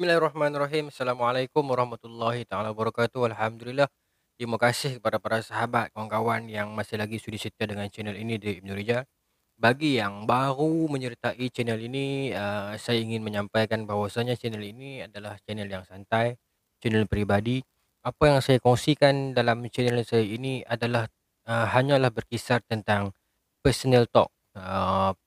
Bismillahirrahmanirrahim. Assalamualaikum warahmatullahi taala wabarakatuh. Alhamdulillah. Terima kasih kepada para sahabat, kawan-kawan yang masih lagi sudi setia dengan channel ini di Ibnu Rijal. Bagi yang baru menyertai channel ini, saya ingin menyampaikan bahawasanya channel ini adalah channel yang santai, channel peribadi. Apa yang saya kongsikan dalam channel saya ini adalah hanyalah berkisar tentang personal talk,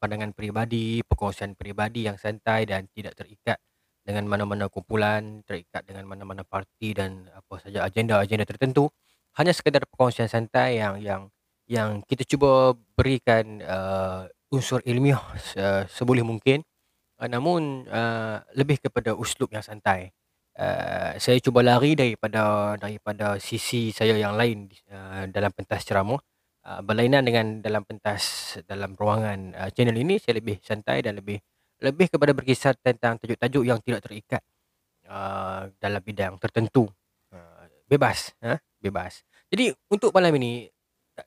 pandangan peribadi, perkongsian peribadi yang santai dan tidak terikat dengan mana-mana kumpulan, terikat dengan mana-mana parti dan apa saja agenda-agenda tertentu. Hanya sekadar perkongsian santai yang kita cuba berikan unsur ilmiah seboleh mungkin, namun lebih kepada uslub yang santai. Saya cuba lari daripada sisi saya yang lain dalam pentas ceramah. Berlainan dengan dalam ruangan channel ini, saya lebih santai dan lebih lebih kepada berkisar tentang tajuk-tajuk yang tidak terikat dalam bidang tertentu. Bebas, bebas. Jadi untuk malam ini,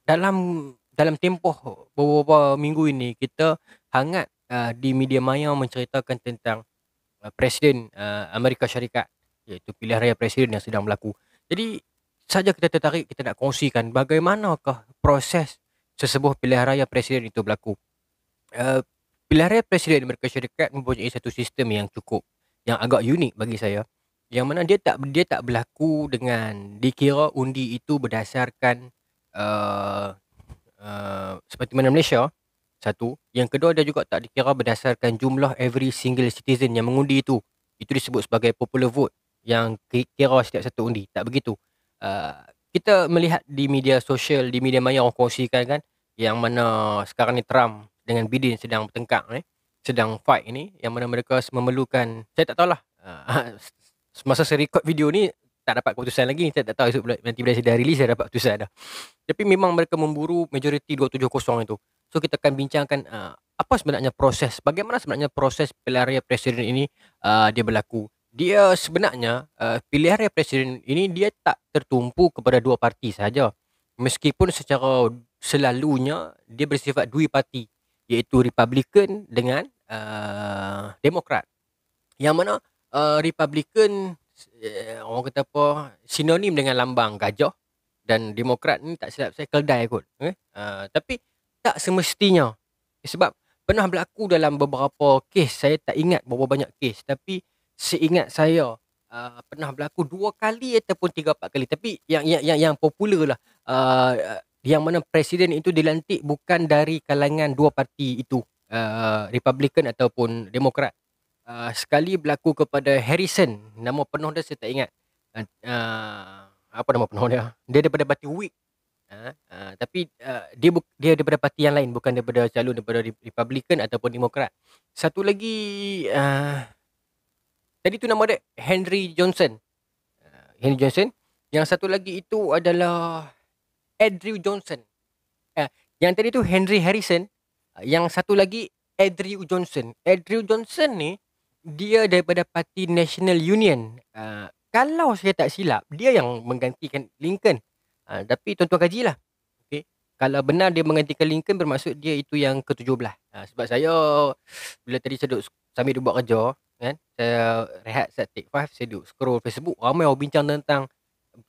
dalam dalam tempoh beberapa minggu ini, kita hangat di media maya menceritakan tentang Presiden Amerika Syarikat, iaitu pilihan raya presiden yang sedang berlaku. Jadi saja kita tertarik, kita nak kongsikan bagaimanakah proses sesebuah pilihan raya presiden itu berlaku. Uh, Pilihan raya presiden Amerika Syarikat mempunyai satu sistem yang agak unik bagi saya, yang mana dia tak berlaku dengan dikira undi itu berdasarkan uh, seperti mana Malaysia. Satu, yang kedua, dia juga tak dikira berdasarkan jumlah every single citizen yang mengundi itu. Itu disebut sebagai popular vote yang kira setiap satu undi. Tak begitu. Uh, Kita melihat di media sosial, di media maya orang kongsikan kan, yang mana sekarang ni Trump dengan Biden sedang bertengkar ni, sedang fight ini, yang mana mereka memerlukan, saya tak tahulah, semasa saya record video ni tak dapat keputusan lagi, saya tak tahu esok nanti bila saya dah release saya dapat keputusan dah. Tapi memang mereka memburu majoriti 270 itu. So kita akan bincangkan apa sebenarnya proses, bagaimana sebenarnya proses pilihan raya presiden ini dia berlaku. Dia sebenarnya pilihan raya presiden ini dia tak tertumpu kepada dua parti sahaja. Meskipun secara selalunya dia bersifat dua parti, iaitu Republican dengan Demokrat. Yang mana Republican orang kata apa, sinonim dengan lambang gajah, dan Demokrat ni tak silap saya keldai kot. Tapi tak semestinya. Sebab pernah berlaku dalam beberapa kes, saya tak ingat berapa banyak kes, tapi seingat saya pernah berlaku 2 kali ataupun 3-4 kali. Tapi yang popular lah, yang mana presiden itu dilantik bukan dari kalangan dua parti itu, Republican ataupun Demokrat. Sekali berlaku kepada Harrison, nama penuh dia saya tak ingat. Apa nama penuh dia? Dia daripada parti Whig. Tapi dia daripada parti yang lain, bukan daripada calon daripada Republican ataupun Demokrat. Satu lagi, tadi tu nama dia Henry Johnson. Henry Johnson. Yang satu lagi itu adalah Andrew Johnson. Yang tadi tu Henry Harrison. Yang satu lagi Andrew Johnson. Andrew Johnson ni dia daripada parti National Union. Kalau saya tak silap, dia yang menggantikan Lincoln. Tapi tuan-tuan kajilah. Okay. Kalau benar dia menggantikan Lincoln, bermaksud dia itu yang ke-17. Sebab saya bila tadi saya duduk sambil buat kerja kan, saya rehat set take 5, saya duduk scroll Facebook, ramai orang bincang tentang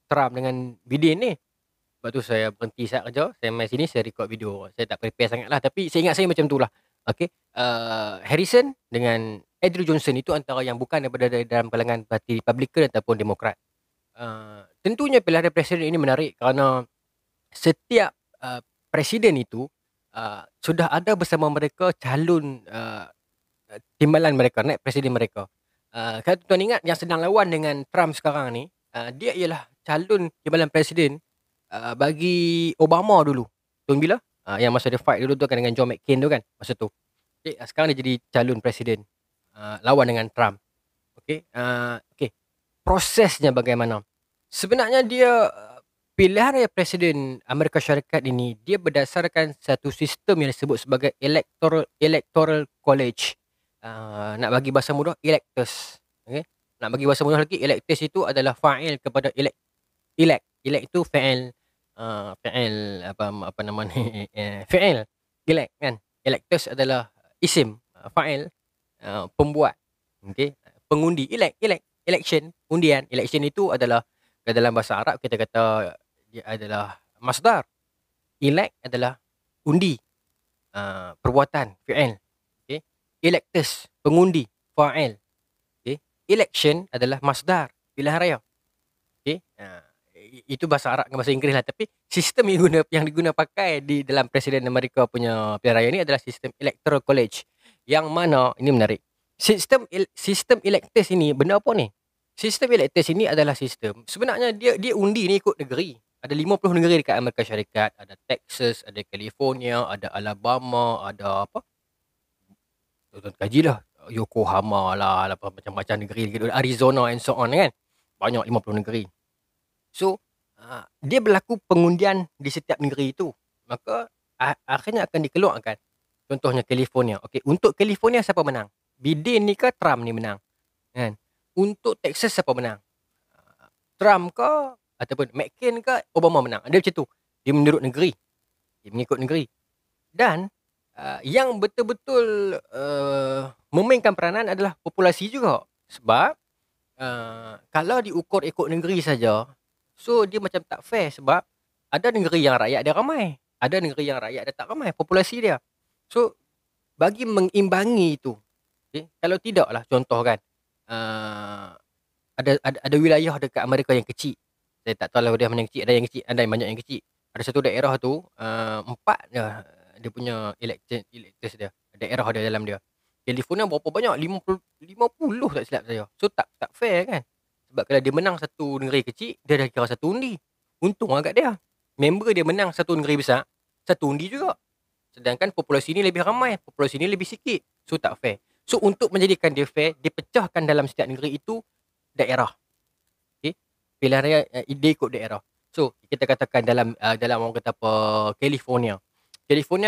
Trump dengan Biden ni. Lepas tu saya berhenti saat kerja, saya main sini, saya record video. Saya tak prepare sangat lah, tapi saya ingat saya macam tu lah. Okay. Harrison dengan Andrew Johnson itu antara yang bukan daripada dalam kalangan parti Republican ataupun Demokrat. Tentunya pilihan presiden ini menarik kerana setiap presiden itu sudah ada bersama mereka calon timbalan mereka, naik presiden mereka. Kalau tuan ingat yang sedang lawan dengan Trump sekarang ni, dia ialah calon timbalan presiden bagi Obama dulu. Tuan bila? Yang masa dia fight dulu tu kan dengan John McCain tu kan, masa tu. Okay, sekarang dia jadi calon presiden lawan dengan Trump. Okay. Okay. Prosesnya bagaimana? Sebenarnya dia pilihan raya presiden Amerika Syarikat ini dia berdasarkan satu sistem yang disebut sebagai electoral college. Nak bagi bahasa mudah, electors. Okay? Nak bagi bahasa mudah lagi, electors itu adalah fa'il kepada elect. Elect itu fa'il, fa'il apa nama ni? Fa'il, elect kan. Electors adalah isim, fa'il, pembuat. Okay? Pengundi, elect. election, undian. Election itu adalah dalam bahasa Arab kita kata dia adalah masdar. Elect adalah undi, perbuatan, fi'il. Okey. Electors, pengundi, fa'il. Okey. Election adalah masdar, pilihan raya. Okey. Itu bahasa Arab dengan bahasa Inggeris lah, tapi sistem yang diguna pakai di dalam Presiden Amerika punya pilihan raya ni adalah sistem electoral college. Yang mana ini menarik. Sistem electors ini benda apa ni? Sistem electors ini adalah sistem sebenarnya dia undi ni ikut negeri. Ada 50 negeri dekat Amerika Syarikat, ada Texas, ada California, ada Alabama, ada apa? Tuan kajilah, Yokohama lah, apa macam-macam negeri, Arizona and so on kan. Banyak 50 negeri. So, dia berlaku pengundian di setiap negeri itu. Maka akhirnya akan dikeluarkan. Contohnya California. Okey, untuk California siapa menang? Biden ni ke Trump ni menang? Kan? Untuk Texas siapa menang? Trump ke ataupun McCain ke Obama menang? Dia macam tu. Dia menurut negeri. Dia mengikut negeri. Dan yang betul-betul memainkan peranan adalah populasi juga. Sebab kalau diukur ikut negeri saja, so dia macam tak fair sebab ada negeri yang rakyat dia ramai, ada negeri yang rakyat dia tak ramai populasi dia. So bagi mengimbangi itu, okay, kalau tidaklah contoh kan, ada wilayah dekat Amerika yang kecil. Saya tak tahu lah dia mana yang kecil, ada yang kecil, ada yang banyak yang kecil. Ada satu daerah tu 4 dia punya electors dia, daerah dia dalam dia. California berapa banyak? 50 tak silap saya. So tak fair kan? Sebab kalau dia menang satu negeri kecil, dia dah kira satu undi. Untung agak dia. Member dia menang satu negeri besar, satu undi juga. Sedangkan populasi ni lebih ramai, populasi ni lebih sikit. So tak fair. So untuk menjadikan dia fair, dipecahkan dalam setiap negeri itu daerah. Okay? Pilihan raya dia ikut daerah. So kita katakan dalam orang kata apa, California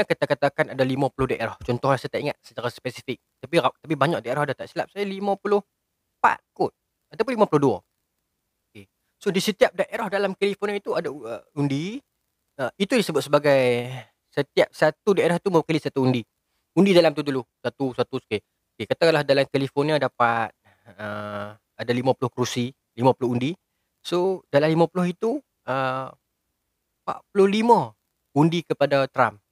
kita katakan ada 50 daerah. Contohnya saya tak ingat secara spesifik. Tapi banyak daerah dah, tak silap saya 54 kot. Ataupun 52. Okay. So di setiap daerah dalam California itu ada undi. Itu disebut sebagai setiap satu daerah tu mewakili satu undi. Undi dalam tu dulu. Satu okay. Okay, katakanlah dalam California dapat ada 50 kerusi, 50 undi. So dalam 50 itu 45 undi kepada Trump.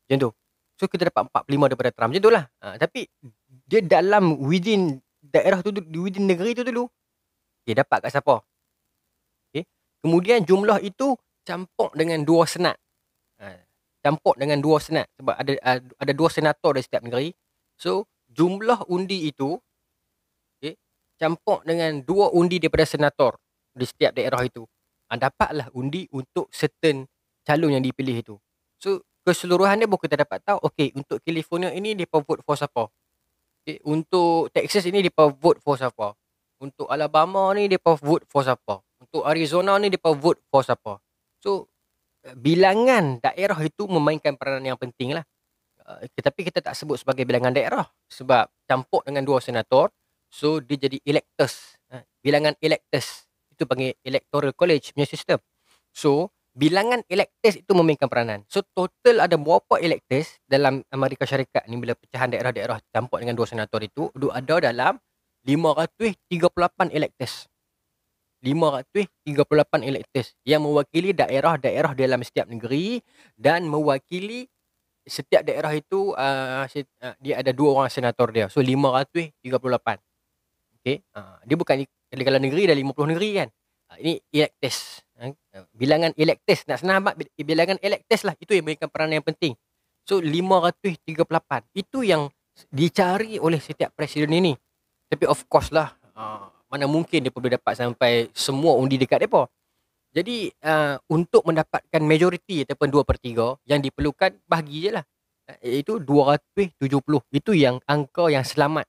Macam tu. So kita dapat 45 daripada Trump. Macam tu lah. Tapi dia dalam within daerah tu, within negeri tu dulu, dia dapat kat siapa? Okay. Kemudian jumlah itu campur dengan 2 senat. Campur dengan 2 senat. Sebab ada 2 senator di setiap negeri. So jumlah undi itu campur dengan 2 undi daripada senator di setiap daerah itu. Dapatlah undi untuk certain calon yang dipilih itu. So keseluruhannya baru kita dapat tahu, okey, untuk California ini dia vote for siapa. Okay, untuk Texas ini dia vote for siapa. Untuk Alabama ni dia vote for siapa. Untuk Arizona ni dia vote for siapa. So bilangan daerah itu memainkan peranan yang penting lah. Tetapi kita tak sebut sebagai bilangan daerah sebab campur dengan 2 senator. So dia jadi electors. Bilangan electors itu panggil electoral college punya sistem. So bilangan electors itu memainkan peranan. So total ada berapa electors dalam Amerika Syarikat ni bila pecahan daerah-daerah campur dengan 2 senator itu, ada dalam 538 electors. 538 electors yang mewakili daerah-daerah dalam setiap negeri dan mewakili setiap daerah itu dia ada 2 orang senator dia. So 538. Okey. Dia bukan kalau negeri dah 50 negeri kan. Ini electors. Bilangan electors, nak senang amat, bilangan electors lah, itu yang memberikan peranan yang penting. So 538 itu yang dicari oleh setiap presiden ini. Tapi of course lah, mana mungkin dia boleh dapat sampai semua undi dekat depa. Jadi untuk mendapatkan majoriti ataupun 2/3 yang diperlukan, bahagi je lah, iaitu 270. Itu yang angka yang selamat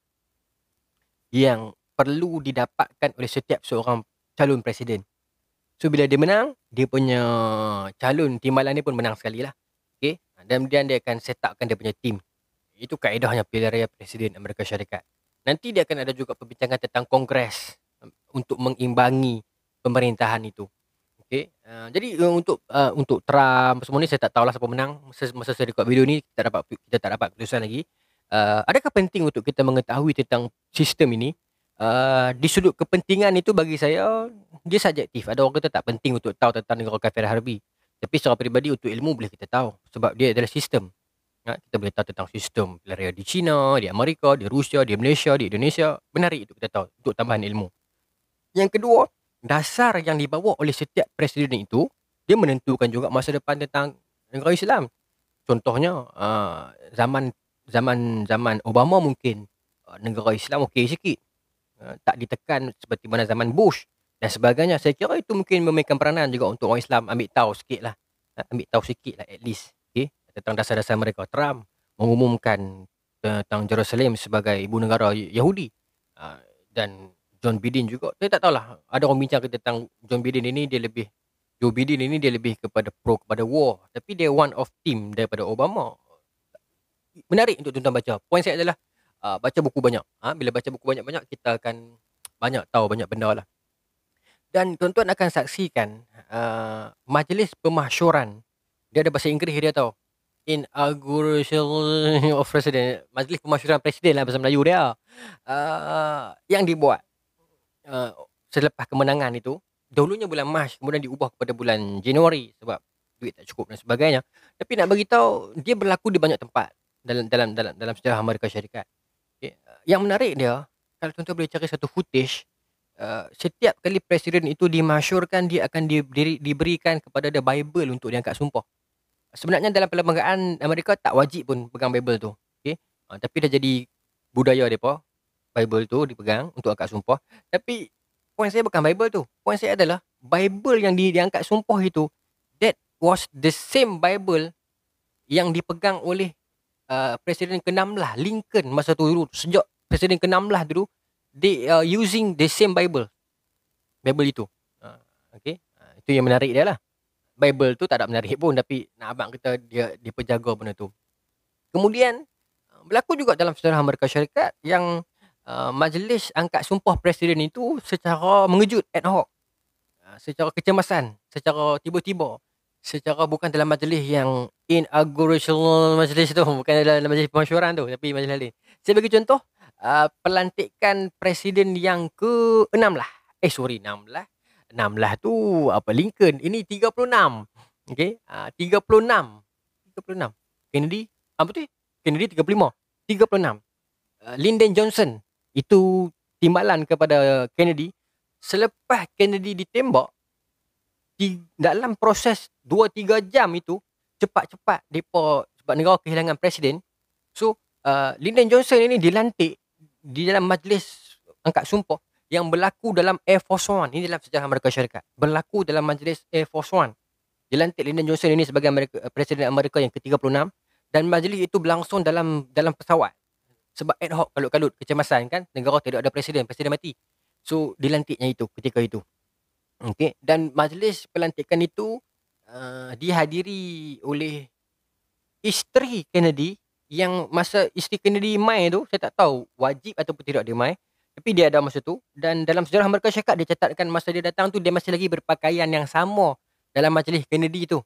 yang perlu didapatkan oleh setiap seorang calon presiden. So bila dia menang, dia punya calon timbalan dia pun menang sekali lah. Okay? Dan kemudian dia akan set upkan dia punya tim. Itu kaedahnya pilihan raya Presiden Amerika Syarikat. Nanti dia akan ada juga perbincangan tentang Kongres untuk mengimbangi pemerintahan itu. Okay? Jadi untuk Trump semua ni saya tak tahulah siapa menang. Masa saya record video ni kita tak dapat keputusan lagi. Adakah penting untuk kita mengetahui tentang sistem ini? Di sudut kepentingan itu bagi saya, dia subjektif. Ada orang kata tak penting untuk tahu tentang negara kafir harbi. Tapi secara peribadi untuk ilmu boleh kita tahu. Sebab dia adalah sistem. Kita boleh tahu tentang sistem pilihan di China, di Amerika, di Rusia, di Malaysia, di Indonesia. Menarik untuk kita tahu. Untuk tambahan ilmu. Yang kedua, dasar yang dibawa oleh setiap presiden itu, dia menentukan juga masa depan tentang negara Islam. Contohnya, zaman zaman Obama mungkin negara Islam okey sikit. Tak ditekan seperti mana zaman Bush dan sebagainya. Saya kira itu mungkin memainkan peranan juga untuk orang Islam ambil tahu sikit lah. Ambil tahu sikit lah at least. Okay? Tentang dasar-dasar mereka. Trump mengumumkan tentang Jerusalem sebagai ibu negara Yahudi. Dan John Biden juga. Saya tak tahulah. Ada orang bincang tentang John Biden ini, Joe Biden ini dia lebih kepada pro kepada war. Tapi dia one of team daripada Obama. Menarik untuk tuan-tuan baca. Poin saya adalah baca buku banyak. Bila baca buku banyak-banyak, kita akan banyak tahu banyak benda lah. Dan tuan-tuan akan saksikan majlis pemahsyuran. Dia ada bahasa Inggeris dia tahu. Inauguration of President. Majlis pemahsyuran Presiden lah bahasa Melayu dia. Yang dibuat selepas kemenangan itu. Dahulunya bulan Mac, kemudian diubah kepada bulan Januari sebab duit tak cukup dan sebagainya. Tapi nak bagi tahu, dia berlaku di banyak tempat dalam sejarah Amerika Syarikat. Okay. Yang menarik dia, kalau tuan-tuan boleh cari satu footage, setiap kali presiden itu dimasyurkan, dia akan diberikan kepada the Bible untuk diangkat sumpah. Sebenarnya dalam perlembagaan Amerika tak wajib pun pegang Bible tu. Okay. Tapi dah jadi budaya mereka, Bible tu dipegang untuk angkat sumpah. Tapi poin saya bukan Bible tu. Poin saya adalah Bible yang diangkat sumpah itu, that was the same Bible yang dipegang oleh Presiden ke-16 Lincoln masa tu dulu. Sejak Presiden ke-16 dulu, they are using the same Bible itu. Okay. Itu yang menarik dia lah. Bible tu tak ada menarik pun, tapi nak abang kita dia penjaga benda tu. Kemudian berlaku juga dalam sejarah Amerika Syarikat yang majlis angkat sumpah presiden itu secara mengejut, ad hoc, secara kecemasan, secara tiba-tiba, secara bukan dalam majlis yang inauguration majlis tu, bukan dalam majlis pemasyuran tu, tapi majlis lain. Saya bagi contoh pelantikan presiden yang ke-6 lah. 16 tu apa, Lincoln. Ini 36. Okey, 36. Kennedy, betul? Kennedy 35. 36. Lyndon Johnson itu timbalan kepada Kennedy. Selepas Kennedy ditembak, dalam proses 2-3 jam itu, cepat-cepat depa sebab negara kehilangan presiden. So Lyndon Johnson ini dilantik di dalam majlis angkat sumpah yang berlaku dalam Air Force One. Ini dalam sejarah Amerika Syarikat. Berlaku dalam majlis Air Force One. Dilantik Lyndon Johnson ini sebagai Presiden Amerika yang ke-36 dan majlis itu berlangsung dalam pesawat. Sebab ad hoc, kalut-kalut, kecemasan kan, negara tidak ada presiden mati. So dilantiknya itu ketika itu. Okey, dan majlis pelantikan itu dihadiri oleh isteri Kennedy, yang masa isteri Kennedy mai tu, saya tak tahu wajib ataupun tidak dia mai, tapi dia ada masa tu. Dan dalam sejarah Amerika Syarikat dia catatkan masa dia datang tu, dia masih lagi berpakaian yang sama dalam majlis Kennedy tu,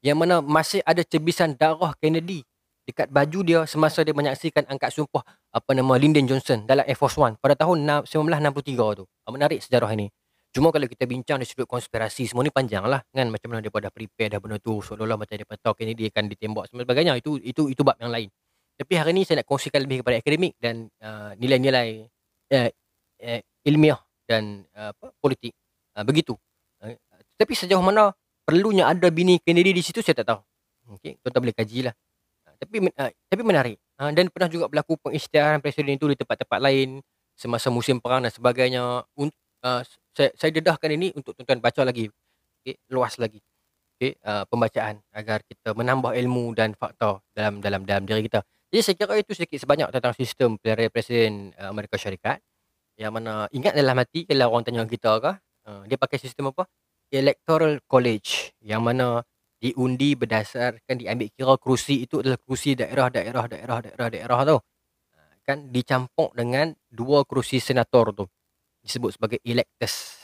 yang mana masih ada cebisan darah Kennedy dekat baju dia semasa dia menyaksikan angkat sumpah Lyndon Johnson dalam Air Force One pada tahun 1963 tu. Menarik sejarah ini. Cuma kalau kita bincang dari sudut konspirasi, semua ni panjang lah kan, macam mana mereka dah prepare dah benda tu, seolah-olah macam mereka tahu Kennedy akan ditembak dan sebagainya. Itu bab yang lain. Tapi hari ni saya nak kongsikan lebih kepada akademik dan nilai-nilai ilmiah dan politik. Begitu. Tapi sejauh mana perlunya ada bini Kennedy di situ, saya tak tahu. Okay, tuan-tuan boleh kajilah. Tapi menarik. Dan pernah juga berlaku pengisytiharan presiden itu di tempat-tempat lain semasa musim perang dan sebagainya. Saya dedahkan ini untuk tuan-tuan baca lagi. Okay, luas lagi. Okay, pembacaan agar kita menambah ilmu dan fakta dalam diri kita. Jadi saya kira itu sedikit sebanyak tentang sistem pilihan presiden Amerika Syarikat. Yang mana ingat dalam hati kalau orang tanya kita ke, dia pakai sistem apa? Electoral College, yang mana diundi berdasarkan diambil kira kerusi itu adalah kerusi daerah tu. Kan dicampur dengan 2 kerusi senator tu. Disebut sebagai electors.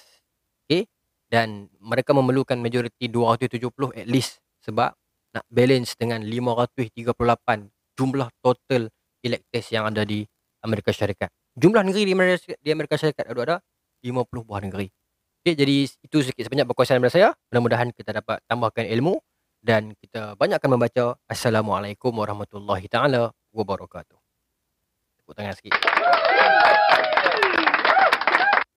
Okay? Dan mereka memerlukan majoriti 270 at least sebab nak balance dengan 538 jumlah total electors yang ada di Amerika Syarikat. Jumlah negeri di Amerika Syarikat ada 50 buah negeri. Okey, jadi itu sikit sebanyak perkongsian daripada saya. Mudah-mudahan kita dapat tambahkan ilmu dan kita banyakkan membaca. Assalamualaikum warahmatullahi taala wabarakatuh. Tepuk tangan sikit.